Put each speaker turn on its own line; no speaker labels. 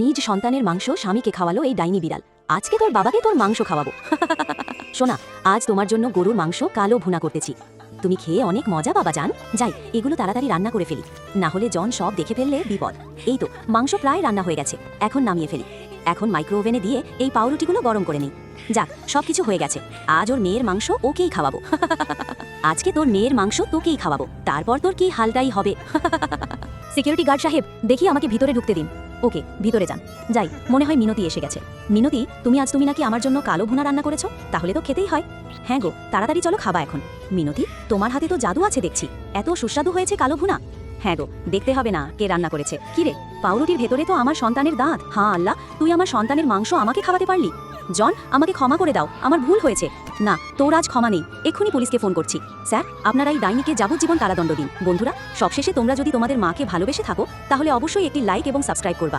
নিজ সন্তানের মাংস স্বামীকে খাওয়ালো এই ডাইনি বিড়াল। আজকে তোর বাবাকে তোর মাংস খাওয়াবো। শোনা, আজ তোমার জন্য গরুর মাংস কালো ভুনা করতেছি। তুমি খেয়ে অনেক মজা বাবা জান। যাই, এগুলো তাড়াতাড়ি রান্না করে ফেলি, না হলে জন সব দেখে ফেললে বিপদ। এই তো মাংস প্রায় রান্না হয়ে গেছে, এখন নামিয়ে ফেলি। এখন মাইক্রোওভেনে দিয়ে এই পাউরুটিগুলো গরম করে নিই। যাক, সবকিছু হয়ে গেছে। আজ ওর মেয়ের মাংস ওকেই খাওয়াবো। আজকে তোর মেয়ের মাংস তোকেই খাওয়াবো, তারপর তোর কি হালটাই হবে। সিকিউরিটি গার্ড সাহেব, দেখি আমাকে ভিতরে ঢুকতে দিন। ওকে, ভিতরে যান। যাই, মনে হয় মিনতি এসে গেছে। মিনতি, তুমি নাকি আমার জন্য কালো ভুনা রান্না করেছো? তাহলে তো খেতেই হয়। হ্যাঁ গো, তাড়াতাড়ি চলো খাবা এখন। মিনতি, তোমার হাতে তো জাদু আছে দেখছি, এত সুস্বাদু হয়েছে কালো ভুনা। হ্যাঁ গো, দেখতে হবে না কে রান্না করেছে। কি রে, পাউরুটির ভেতরে তো আমার সন্তানের দাঁত। হ্যাঁ আল্লাহ, তুই আমার সন্তানের মাংস আমাকে খাওয়াতে পারলি। জন, আমাকে ক্ষমা করে দাও, আমার ভুল হয়েছে। না, তোর আজ ক্ষমা নেই, এক্ষুনি পুলিশকে ফোন করছি। স্যার, আপনারা এই ডাইনিকে যাবজ্জীবন কারাদণ্ড দিন। বন্ধুরা, সবশেষে তোমরা যদি তোমাদের মাকে ভালোবেসে থাকো তাহলে অবশ্যই একটি লাইক এবং সাবস্ক্রাইব করবা।